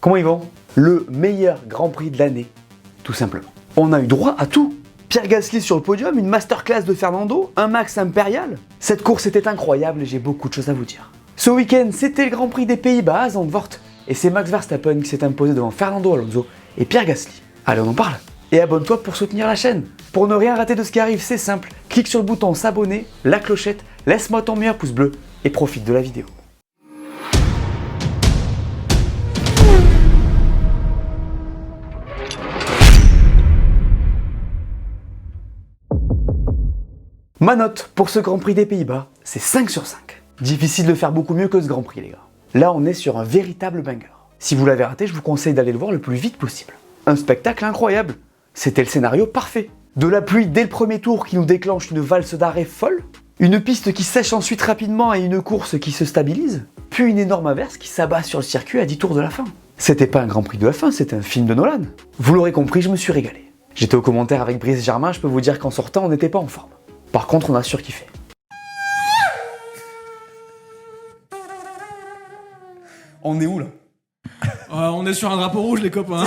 Comment ils vont? Le meilleur Grand Prix de l'année, tout simplement. On a eu droit à tout. Pierre Gasly sur le podium, une masterclass de Fernando, un Max impérial. Cette course était incroyable et j'ai beaucoup de choses à vous dire. Ce week-end, c'était le Grand Prix des Pays-Bas à Zandvoort et c'est Max Verstappen qui s'est imposé devant Fernando Alonso et Pierre Gasly. Allez, on en parle. Et abonne-toi pour soutenir la chaîne. Pour ne rien rater de ce qui arrive, c'est simple. Clique sur le bouton s'abonner, la clochette, laisse-moi ton meilleur pouce bleu et profite de la vidéo. Ma note pour ce Grand Prix des Pays-Bas, c'est 5 sur 5. Difficile de faire beaucoup mieux que ce Grand Prix, les gars. Là, on est sur un véritable banger. Si vous l'avez raté, je vous conseille d'aller le voir le plus vite possible. Un spectacle incroyable. C'était le scénario parfait. De la pluie dès le premier tour qui nous déclenche une valse d'arrêt folle, une piste qui sèche ensuite rapidement et une course qui se stabilise, puis une énorme averse qui s'abat sur le circuit à 10 tours de la fin. C'était pas un Grand Prix de la fin, c'était un film de Nolan. Vous l'aurez compris, je me suis régalé. J'étais au commentaire avec Brice Germain, je peux vous dire qu'en sortant, on n'était pas en forme. Par contre, on a surkiffé. On est où là? On est sur un drapeau rouge les copains.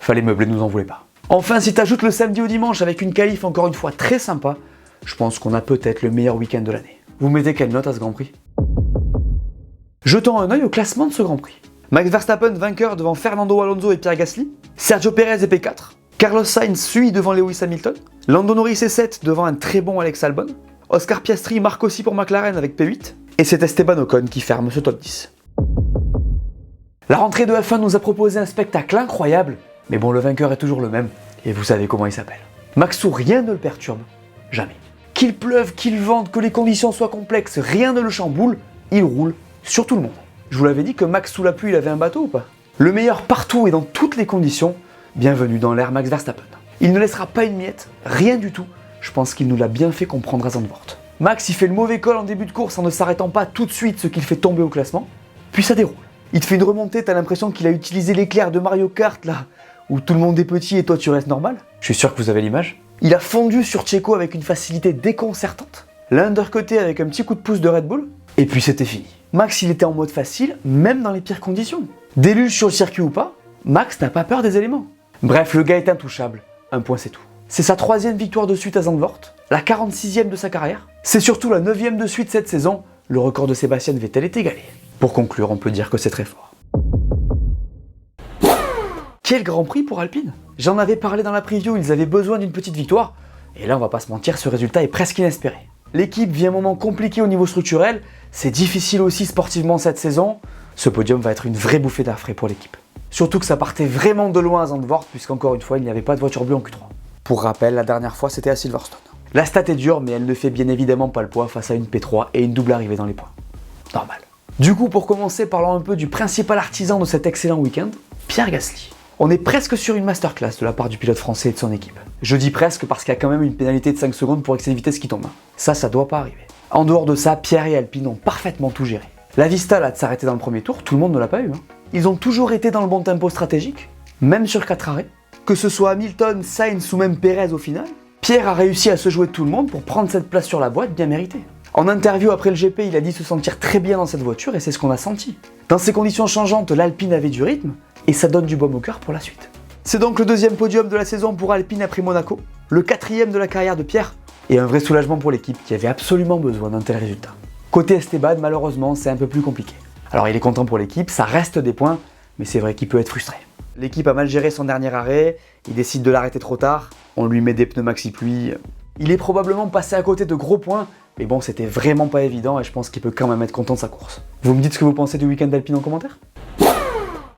Fallait meubler, nous en voulez pas. Enfin, si t'ajoutes le samedi au dimanche avec une qualif encore une fois très sympa, je pense qu'on a peut-être le meilleur week-end de l'année. Vous mettez quelle note à ce Grand Prix? Jetons un œil au classement de ce Grand Prix. Max Verstappen vainqueur devant Fernando Alonso et Pierre Gasly, Sergio Pérez est P4, Carlos Sainz suit devant Lewis Hamilton, Lando Norris est 7 devant un très bon Alex Albon, Oscar Piastri marque aussi pour McLaren avec P8, et c'est Esteban Ocon qui ferme ce top 10. La rentrée de F1 nous a proposé un spectacle incroyable, mais bon, le vainqueur est toujours le même, et vous savez comment il s'appelle. Maxou, rien ne le perturbe, jamais. Qu'il pleuve, qu'il vente, que les conditions soient complexes, rien ne le chamboule, il roule sur tout le monde. Je vous l'avais dit que Max sous la pluie, il avait un bateau ou pas? Le meilleur partout et dans toutes les conditions, bienvenue dans l'ère Max Verstappen. Il ne laissera pas une miette, rien du tout, je pense qu'il nous l'a bien fait comprendre à Zandvoort. Max, il fait le mauvais col en début de course en ne s'arrêtant pas tout de suite, ce qui le fait tomber au classement, puis ça déroule. Il te fait une remontée, t'as l'impression qu'il a utilisé l'éclair de Mario Kart là, où tout le monde est petit et toi tu restes normal. Je suis sûr que vous avez l'image. Il a fondu sur Checo avec une facilité déconcertante. L'undercuté avec un petit coup de pouce de Red Bull. Et puis c'était fini. Max il était en mode facile, même dans les pires conditions. Déluge sur le circuit ou pas, Max n'a pas peur des éléments. Bref, le gars est intouchable. Un point c'est tout. C'est sa 3e victoire de suite à Zandvoort, la 46e de sa carrière. C'est surtout la 9e de suite cette saison. Le record de Sébastien Vettel est égalé. Pour conclure, on peut dire que c'est très fort. Quel Grand Prix pour Alpine! J'en avais parlé dans la preview, ils avaient besoin d'une petite victoire, et là on va pas se mentir, ce résultat est presque inespéré. L'équipe vit un moment compliqué au niveau structurel, c'est difficile aussi sportivement cette saison, ce podium va être une vraie bouffée d'air frais pour l'équipe. Surtout que ça partait vraiment de loin à Zandvoort, puisqu'encore une fois il n'y avait pas de voiture bleue en Q3. Pour rappel, la dernière fois c'était à Silverstone. La stat est dure, mais elle ne fait bien évidemment pas le poids face à une P3 et une double arrivée dans les points. Normal. Du coup, pour commencer, parlons un peu du principal artisan de cet excellent week-end, Pierre Gasly. On est presque sur une masterclass de la part du pilote français et de son équipe. Je dis presque parce qu'il y a quand même une pénalité de 5 secondes pour excès de vitesse qui tombe. Ça doit pas arriver. En dehors de ça, Pierre et Alpine ont parfaitement tout géré. La Vista là de s'arrêter dans le premier tour, tout le monde ne l'a pas eu. Ils ont toujours été dans le bon tempo stratégique, même sur 4 arrêts. Que ce soit Hamilton, Sainz ou même Pérez au final, Pierre a réussi à se jouer de tout le monde pour prendre cette place sur la boîte bien méritée. En interview après le GP, il a dit se sentir très bien dans cette voiture et c'est ce qu'on a senti. Dans ces conditions changeantes, l'Alpine avait du rythme et ça donne du baume au cœur pour la suite. C'est donc le 2e podium de la saison pour Alpine après Monaco, le 4e de la carrière de Pierre et un vrai soulagement pour l'équipe qui avait absolument besoin d'un tel résultat. Côté Esteban, malheureusement, c'est un peu plus compliqué. Alors il est content pour l'équipe, ça reste des points, mais c'est vrai qu'il peut être frustré. L'équipe a mal géré son dernier arrêt, il décide de l'arrêter trop tard, on lui met des pneus maxi pluie. Il est probablement passé à côté de gros points, mais bon, c'était vraiment pas évident et je pense qu'il peut quand même être content de sa course. Vous me dites ce que vous pensez du week-end d'Alpine en commentaire?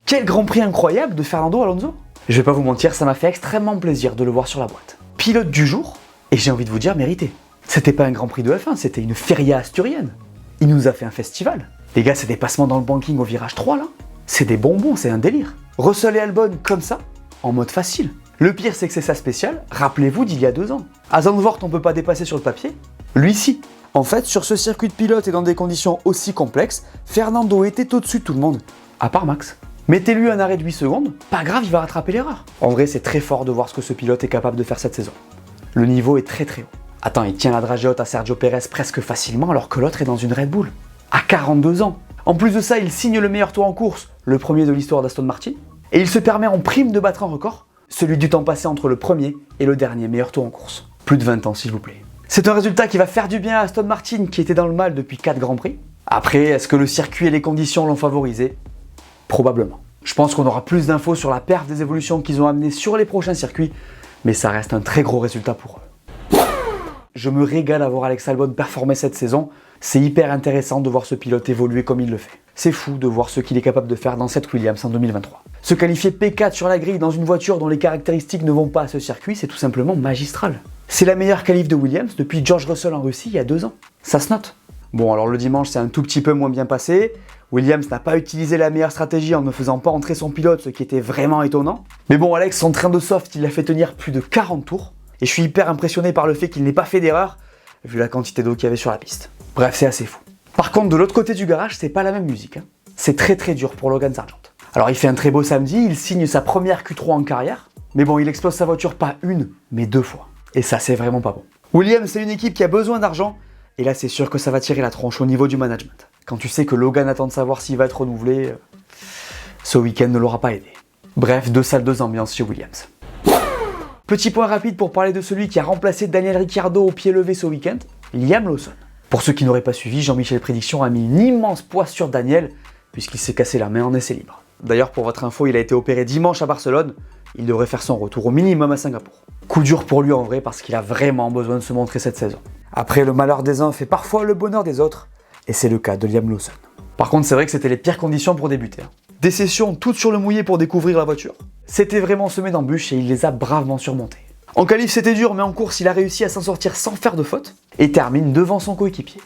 Quel Grand Prix incroyable de Fernando Alonso! Je vais pas vous mentir, ça m'a fait extrêmement plaisir de le voir sur la boîte. Pilote du jour, et j'ai envie de vous dire mérité. C'était pas un Grand Prix de F1, c'était une feria asturienne. Il nous a fait un festival. Les gars, ces dépassements dans le banking au virage 3 là, c'est des bonbons, c'est un délire. Russell et Albon comme ça, en mode facile. Le pire, c'est que c'est sa spéciale, rappelez-vous d'il y a 2 ans. À Zandvoort, on peut pas dépasser sur le papier. Lui, si. En fait, sur ce circuit de pilote et dans des conditions aussi complexes, Fernando était au-dessus de tout le monde, à part Max. Mettez-lui un arrêt de 8 secondes, pas grave, il va rattraper l'erreur. En vrai, c'est très fort de voir ce que ce pilote est capable de faire cette saison. Le niveau est très très haut. Attends, il tient la dragée haute à Sergio Pérez presque facilement alors que l'autre est dans une Red Bull. À 42 ans. En plus de ça, il signe le meilleur tour en course, le premier de l'histoire d'Aston Martin, et il se permet en prime de battre un record, celui du temps passé entre le premier et le dernier meilleur tour en course. Plus de 20 ans s'il vous plaît. C'est un résultat qui va faire du bien à Aston Martin qui était dans le mal depuis 4 Grands Prix. Après, est-ce que le circuit et les conditions l'ont favorisé? Probablement. Je pense qu'on aura plus d'infos sur la perf des évolutions qu'ils ont amenées sur les prochains circuits, mais ça reste un très gros résultat pour eux. Je me régale à voir Alex Albon performer cette saison, c'est hyper intéressant de voir ce pilote évoluer comme il le fait. C'est fou de voir ce qu'il est capable de faire dans cette Williams en 2023. Se qualifier P4 sur la grille dans une voiture dont les caractéristiques ne vont pas à ce circuit, c'est tout simplement magistral. C'est la meilleure qualif de Williams depuis George Russell en Russie il y a 2 ans. Ça se note. Bon, alors le dimanche c'est un tout petit peu moins bien passé. Williams n'a pas utilisé la meilleure stratégie en ne faisant pas entrer son pilote, ce qui était vraiment étonnant. Mais bon, Alex, son train de soft, il l'a fait tenir plus de 40 tours. Et je suis hyper impressionné par le fait qu'il n'ait pas fait d'erreur, vu la quantité d'eau qu'il y avait sur la piste. Bref, c'est assez fou. Par contre, de l'autre côté du garage, c'est pas la même musique. C'est très dur pour Logan Sargent. Alors il fait un très beau samedi, il signe sa première Q3 en carrière. Mais bon, il explose sa voiture pas 1, mais 2 fois. Et ça, c'est vraiment pas bon. Williams, c'est une équipe qui a besoin d'argent. Et là, c'est sûr que ça va tirer la tronche au niveau du management. Quand tu sais que Logan attend de savoir s'il va être renouvelé, ce week-end ne l'aura pas aidé. Bref, 2 salles, 2 ambiances chez Williams. Petit point rapide pour parler de celui qui a remplacé Daniel Ricciardo au pied levé ce week-end, Liam Lawson. Pour ceux qui n'auraient pas suivi, Jean-Michel Prédiction a mis une immense poisse sur Daniel, puisqu'il s'est cassé la main en essai libre. D'ailleurs, pour votre info, il a été opéré dimanche à Barcelone, il devrait faire son retour au minimum à Singapour. Coup dur pour lui en vrai, parce qu'il a vraiment besoin de se montrer cette saison. Après, le malheur des uns fait parfois le bonheur des autres, et c'est le cas de Liam Lawson. Par contre, c'est vrai que c'était les pires conditions pour débuter. Des sessions toutes sur le mouillé pour découvrir la voiture. C'était vraiment semé d'embûches et il les a bravement surmontées. En qualif, c'était dur, mais en course, il a réussi à s'en sortir sans faire de faute et termine devant son coéquipier.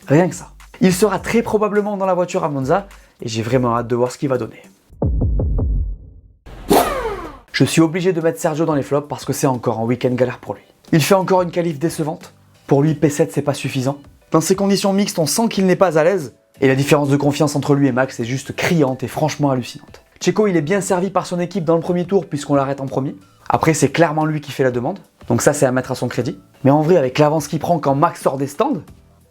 Rien que ça. Il sera très probablement dans la voiture à Monza et j'ai vraiment hâte de voir ce qu'il va donner. Je suis obligé de mettre Sergio dans les flops parce que c'est encore un week-end galère pour lui. Il fait encore une qualif décevante. Pour lui, P7 c'est pas suffisant. Dans ces conditions mixtes, on sent qu'il n'est pas à l'aise. Et la différence de confiance entre lui et Max est juste criante et franchement hallucinante. Checo, il est bien servi par son équipe dans le premier tour puisqu'on l'arrête en premier. Après, c'est clairement lui qui fait la demande. Donc ça, c'est à mettre à son crédit. Mais en vrai, avec l'avance qu'il prend quand Max sort des stands,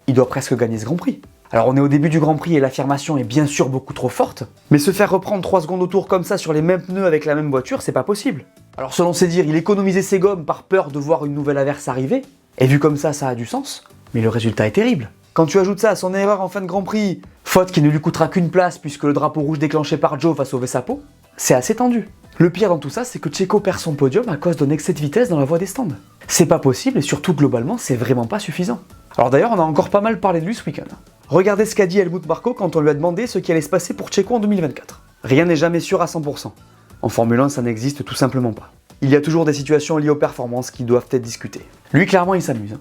il doit presque gagner ce Grand Prix. Alors on est au début du Grand Prix et l'affirmation est bien sûr beaucoup trop forte, mais se faire reprendre 3 secondes au tour comme ça sur les mêmes pneus avec la même voiture, c'est pas possible. Alors selon ses dires, il économisait ses gommes par peur de voir une nouvelle averse arriver, et vu comme ça a du sens, mais le résultat est terrible. Quand tu ajoutes ça à son erreur en fin de Grand Prix, faute qui ne lui coûtera qu'une place puisque le drapeau rouge déclenché par Joe va sauver sa peau, c'est assez tendu. Le pire dans tout ça, c'est que Checo perd son podium à cause d'un excès de vitesse dans la voie des stands. C'est pas possible et surtout globalement, c'est vraiment pas suffisant. Alors d'ailleurs, on a encore pas mal parlé de lui ce week-end. Regardez ce qu'a dit Helmut Marko quand on lui a demandé ce qui allait se passer pour Checo en 2024. Rien n'est jamais sûr à 100%. En Formule 1, ça n'existe tout simplement pas. Il y a toujours des situations liées aux performances qui doivent être discutées. Lui, clairement, il s'amuse.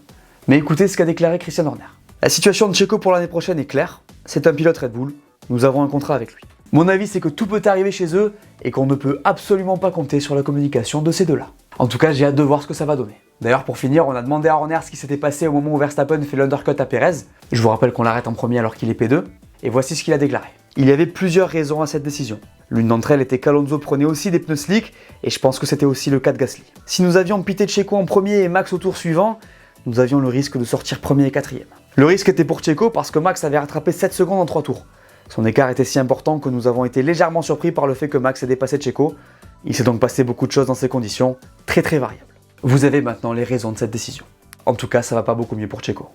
Mais écoutez ce qu'a déclaré Christian Horner. La situation de Checo pour l'année prochaine est claire. C'est un pilote Red Bull. Nous avons un contrat avec lui. Mon avis, c'est que tout peut arriver chez eux et qu'on ne peut absolument pas compter sur la communication de ces deux-là. En tout cas, j'ai hâte de voir ce que ça va donner. D'ailleurs, pour finir, on a demandé à Horner ce qui s'était passé au moment où Verstappen fait l'undercut à Perez. Je vous rappelle qu'on l'arrête en premier alors qu'il est P2. Et voici ce qu'il a déclaré. Il y avait plusieurs raisons à cette décision. L'une d'entre elles était qu'Alonso prenait aussi des pneus slick, et je pense que c'était aussi le cas de Gasly. Si nous avions pité Checo en premier et Max au tour suivant, nous avions le risque de sortir premier et quatrième. Le risque était pour Checo parce que Max avait rattrapé 7 secondes en 3 tours. Son écart était si important que nous avons été légèrement surpris par le fait que Max ait dépassé Checo. Il s'est donc passé beaucoup de choses dans ces conditions, très variables. Vous avez maintenant les raisons de cette décision. En tout cas, ça va pas beaucoup mieux pour Checo.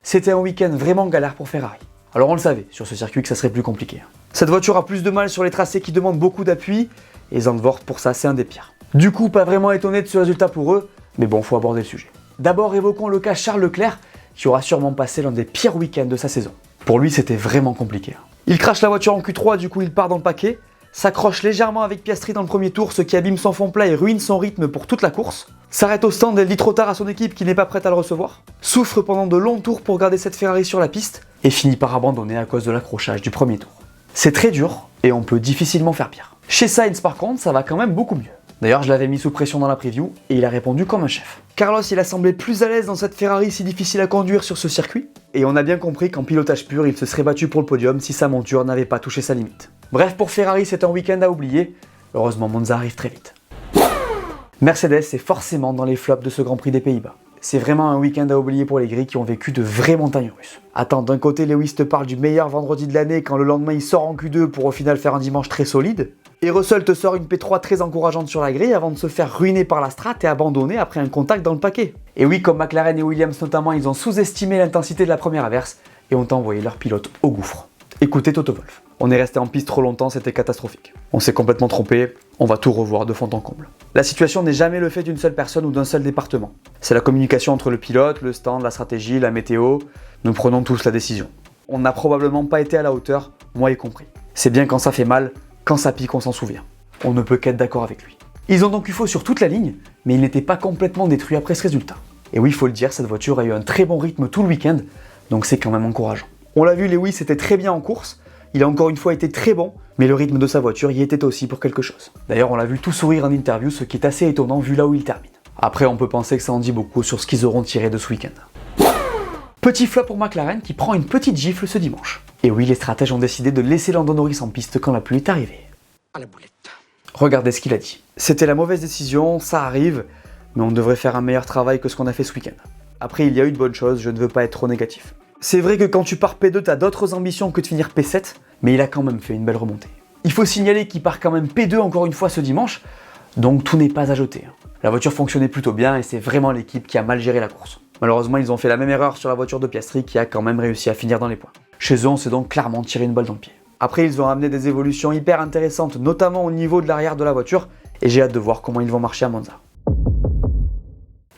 C'était un week-end vraiment galère pour Ferrari. Alors on le savait, sur ce circuit, que ça serait plus compliqué. Cette voiture a plus de mal sur les tracés qui demandent beaucoup d'appui, et Zandvoort, pour ça, c'est un des pires. Du coup, pas vraiment étonné de ce résultat pour eux, mais bon, faut aborder le sujet. D'abord, évoquons le cas Charles Leclerc, qui aura sûrement passé l'un des pires week-ends de sa saison. Pour lui, c'était vraiment compliqué. Il crache la voiture en Q3, du coup il part dans le paquet, s'accroche légèrement avec Piastri dans le premier tour, ce qui abîme son fond plat et ruine son rythme pour toute la course, s'arrête au stand et le dit trop tard à son équipe qui n'est pas prête à le recevoir, souffre pendant de longs tours pour garder cette Ferrari sur la piste, et finit par abandonner à cause de l'accrochage du premier tour. C'est très dur, et on peut difficilement faire pire. Chez Sainz par contre, ça va quand même beaucoup mieux. D'ailleurs, je l'avais mis sous pression dans la preview, et il a répondu comme un chef. Carlos, il a semblé plus à l'aise dans cette Ferrari si difficile à conduire sur ce circuit, et on a bien compris qu'en pilotage pur, il se serait battu pour le podium si sa monture n'avait pas touché sa limite. Bref, pour Ferrari, c'est un week-end à oublier. Heureusement, Monza arrive très vite. Mercedes est forcément dans les flops de ce Grand Prix des Pays-Bas. c'est vraiment un week-end à oublier pour les grilles qui ont vécu de vraies montagnes russes. Attends, d'un côté Lewis te parle du meilleur vendredi de l'année quand le lendemain il sort en Q2 pour au final faire un dimanche très solide, et Russell te sort une P3 très encourageante sur la grille avant de se faire ruiner par la strat et abandonner après un contact dans le paquet. Et oui, comme McLaren et Williams notamment, ils ont sous-estimé l'intensité de la première averse et ont envoyé leur pilote au gouffre. Écoutez Toto Wolff. On est resté en piste trop longtemps, c'était catastrophique. On s'est complètement trompé, on va tout revoir de fond en comble. La situation n'est jamais le fait d'une seule personne ou d'un seul département. C'est la communication entre le pilote, le stand, la stratégie, la météo. Nous prenons tous la décision. On n'a probablement pas été à la hauteur, moi y compris. C'est bien quand ça fait mal, quand ça pique, on s'en souvient. On ne peut qu'être d'accord avec lui. Ils ont donc eu faux sur toute la ligne, mais ils n'étaient pas complètement détruits après ce résultat. Et oui, il faut le dire, cette voiture a eu un très bon rythme tout le week-end, donc c'est quand même encourageant. On l'a vu, Lewis était très bien en course, il a encore une fois été très bon, mais le rythme de sa voiture y était aussi pour quelque chose. D'ailleurs, on l'a vu tout sourire en interview, ce qui est assez étonnant vu là où il termine. Après, on peut penser que ça en dit beaucoup sur ce qu'ils auront tiré de ce week-end. Petit flop pour McLaren qui prend une petite gifle ce dimanche. Et oui, les stratèges ont décidé de laisser Lando Norris en piste quand la pluie est arrivée. À la boulette. Regardez ce qu'il a dit. C'était la mauvaise décision, ça arrive, mais on devrait faire un meilleur travail que ce qu'on a fait ce week-end. Après, il y a eu de bonnes choses, je ne veux pas être trop négatif. C'est vrai que quand tu pars P2, t'as d'autres ambitions que de finir P7, mais il a quand même fait une belle remontée. Il faut signaler qu'il part quand même P2 encore une fois ce dimanche, donc tout n'est pas à jeter. La voiture fonctionnait plutôt bien et c'est vraiment l'équipe qui a mal géré la course. Malheureusement, ils ont fait la même erreur sur la voiture de Piastri qui a quand même réussi à finir dans les points. Chez eux, on s'est donc clairement tiré une balle dans le pied. Après, ils ont amené des évolutions hyper intéressantes, notamment au niveau de l'arrière de la voiture, et j'ai hâte de voir comment ils vont marcher à Monza.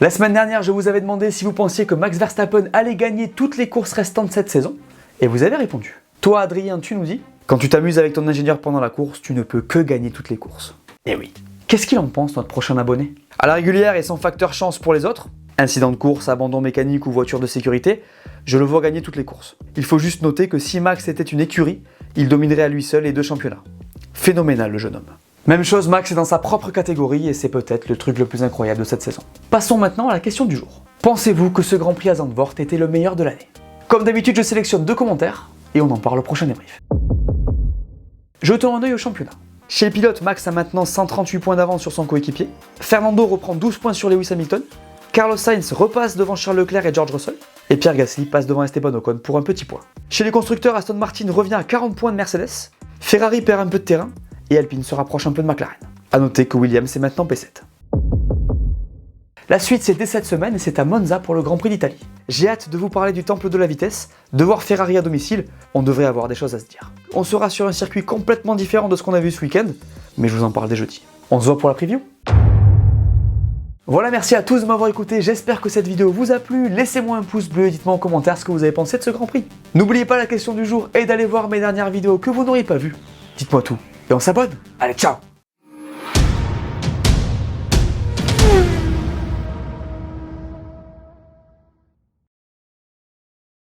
La semaine dernière, je vous avais demandé si vous pensiez que Max Verstappen allait gagner toutes les courses restantes cette saison, et vous avez répondu. Toi, Adrien, tu nous dis, quand tu t'amuses avec ton ingénieur pendant la course, tu ne peux que gagner toutes les courses. Eh oui. Qu'est-ce qu'il en pense, notre prochain abonné? À la régulière et sans facteur chance pour les autres, incident de course, abandon mécanique ou voiture de sécurité, je le vois gagner toutes les courses. Il faut juste noter que si Max était une écurie, il dominerait à lui seul les 2 championnats. Phénoménal le jeune homme. Même chose, Max est dans sa propre catégorie et c'est peut-être le truc le plus incroyable de cette saison. Passons maintenant à la question du jour. Pensez-vous que ce Grand Prix à Zandvoort était le meilleur de l'année? Comme d'habitude, je sélectionne 2 commentaires et on en parle au prochain débrief. Jetons un œil au championnat. Chez les pilotes, Max a maintenant 138 points d'avance sur son coéquipier. Fernando reprend 12 points sur Lewis Hamilton. Carlos Sainz repasse devant Charles Leclerc et George Russell. Et Pierre Gasly passe devant Esteban Ocon pour un petit point. Chez les constructeurs, Aston Martin revient à 40 points de Mercedes. Ferrari perd un peu de terrain. Et Alpine se rapproche un peu de McLaren. A noter que Williams est maintenant P7. La suite c'est dès cette semaine et c'est à Monza pour le Grand Prix d'Italie. J'ai hâte de vous parler du temple de la vitesse, de voir Ferrari à domicile, on devrait avoir des choses à se dire. On sera sur un circuit complètement différent de ce qu'on a vu ce week-end, mais je vous en parle dès jeudi. On se voit pour la preview. Voilà, merci à tous de m'avoir écouté, j'espère que cette vidéo vous a plu, laissez-moi un pouce bleu et dites-moi en commentaire ce que vous avez pensé de ce Grand Prix. N'oubliez pas la question du jour et d'aller voir mes dernières vidéos que vous n'auriez pas vues. Dites-moi tout. Et on s'abonne. Allez, ciao!